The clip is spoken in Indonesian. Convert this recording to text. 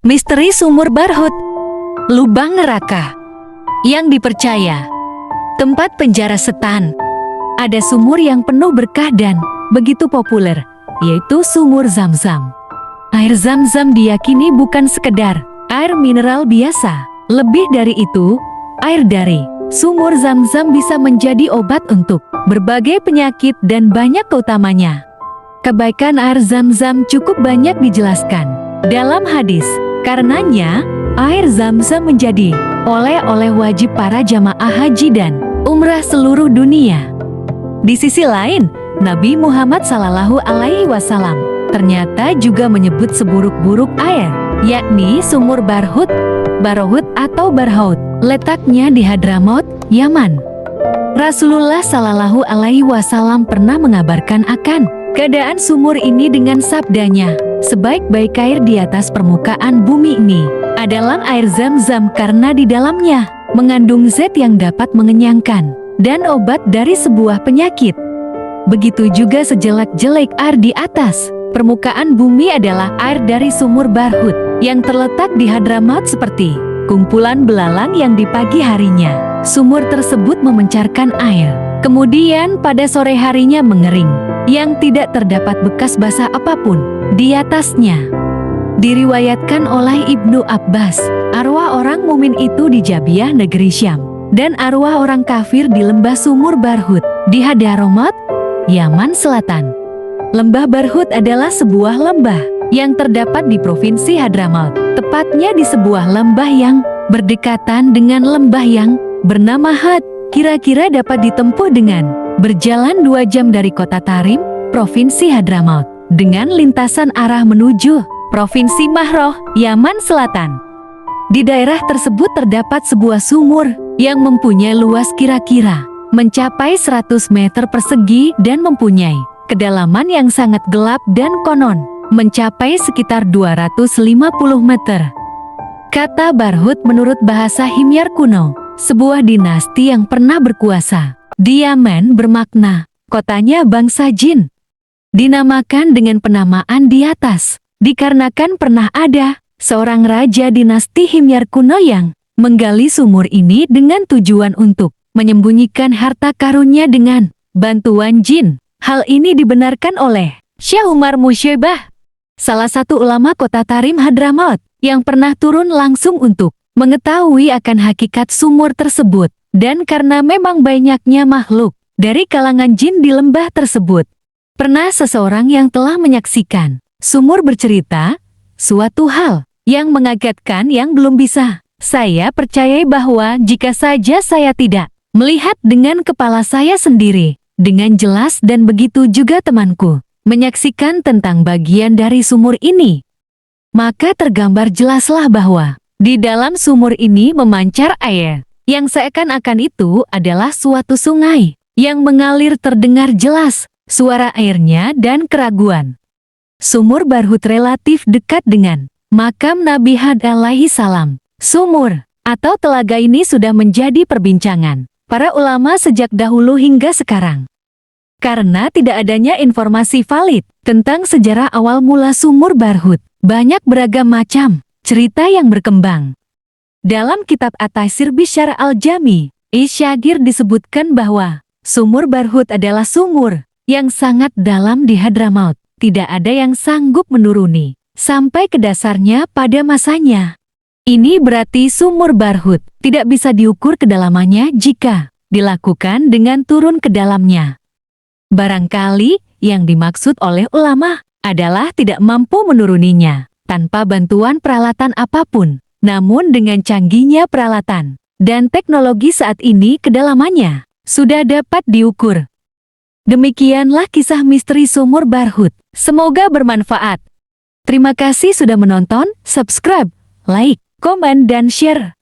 Misteri Sumur Barhut, lubang neraka yang dipercaya tempat penjara setan. Ada sumur yang penuh berkah dan begitu populer, yaitu Sumur Zam-Zam. Air Zam-Zam diyakini bukan sekedar air mineral biasa. Lebih dari itu, air dari Sumur Zam-Zam bisa menjadi obat untuk berbagai penyakit dan banyak keutamanya. Kebaikan air Zam-Zam cukup banyak dijelaskan dalam hadis. Karenanya, air Zam-Zam menjadi oleh-oleh wajib para jamaah haji dan umrah seluruh dunia. Di sisi lain, Nabi Muhammad SAW ternyata juga menyebut seburuk-buruk air, yakni Sumur Barhut, Barhut atau Barhaut, letaknya di Hadramaut, Yaman. Rasulullah SAW pernah mengabarkan akan keadaan sumur ini dengan sabdanya, sebaik-baik air di atas permukaan bumi ini adalah air Zam-Zam karena di dalamnya mengandung zat yang dapat mengenyangkan dan obat dari sebuah penyakit. Begitu juga sejelek-jelek air di atas permukaan bumi adalah air dari Sumur Barhut yang terletak di Hadramaut seperti kumpulan belalang yang di pagi harinya sumur tersebut memancarkan air, kemudian pada sore harinya mengering yang tidak terdapat bekas basah apapun di atasnya. Diriwayatkan oleh Ibnu Abbas, arwah orang mumin itu di Jabiah negeri Syam dan arwah orang kafir di lembah Sumur Barhut di Hadramaut, Yaman Selatan. Lembah Barhut adalah sebuah lembah yang terdapat di provinsi Hadramaut, tepatnya di sebuah lembah yang berdekatan dengan lembah yang bernama Had. Kira-kira dapat ditempuh dengan berjalan 2 jam dari kota Tarim, provinsi Hadramaut, dengan lintasan arah menuju provinsi Mahroh, Yaman Selatan. Di daerah tersebut terdapat sebuah sumur yang mempunyai luas kira-kira mencapai 100 meter persegi dan mempunyai kedalaman yang sangat gelap dan konon mencapai sekitar 250 meter. Kata Barhut menurut bahasa Himyar kuno, sebuah dinasti yang pernah berkuasa di Yaman, bermakna kotanya bangsa jin. Dinamakan dengan penamaan di atas, dikarenakan pernah ada seorang raja dinasti Himyar kuno yang menggali sumur ini dengan tujuan untuk menyembunyikan harta karunnya dengan bantuan jin. Hal ini dibenarkan oleh Syekh Umar Musyibah, salah satu ulama kota Tarim Hadramaut, yang pernah turun langsung untuk mengetahui akan hakikat sumur tersebut. Dan karena memang banyaknya makhluk dari kalangan jin di lembah tersebut, pernah seseorang yang telah menyaksikan sumur bercerita suatu hal yang mengagetkan yang belum bisa saya percayai, bahwa jika saja saya tidak melihat dengan kepala saya sendiri dengan jelas dan begitu juga temanku menyaksikan tentang bagian dari sumur ini, maka tergambar jelaslah bahwa di dalam sumur ini memancar air yang seakan-akan itu adalah suatu sungai yang mengalir, terdengar jelas suara airnya dan keraguan. Sumur Barhut relatif dekat dengan makam Nabi Had alaihi salam. Sumur atau telaga ini sudah menjadi perbincangan para ulama sejak dahulu hingga sekarang. Karena tidak adanya informasi valid tentang sejarah awal mula Sumur Barhut, banyak beragam macam cerita yang berkembang. Dalam kitab At-Taisir Bisyar Al-Jami, Isyagir disebutkan bahwa Sumur Barhut adalah sumur yang sangat dalam di Hadramaut. Tidak ada yang sanggup menuruni sampai ke dasarnya pada masanya. Ini berarti Sumur Barhut tidak bisa diukur kedalamannya jika dilakukan dengan turun ke dalamnya. Barangkali yang dimaksud oleh ulama adalah tidak mampu menuruninya tanpa bantuan peralatan apapun. Namun dengan canggihnya peralatan dan teknologi saat ini, kedalamannya sudah dapat diukur. Demikianlah kisah misteri Sumur Barhut. Semoga bermanfaat. Terima kasih sudah menonton, subscribe, like, komen, dan share.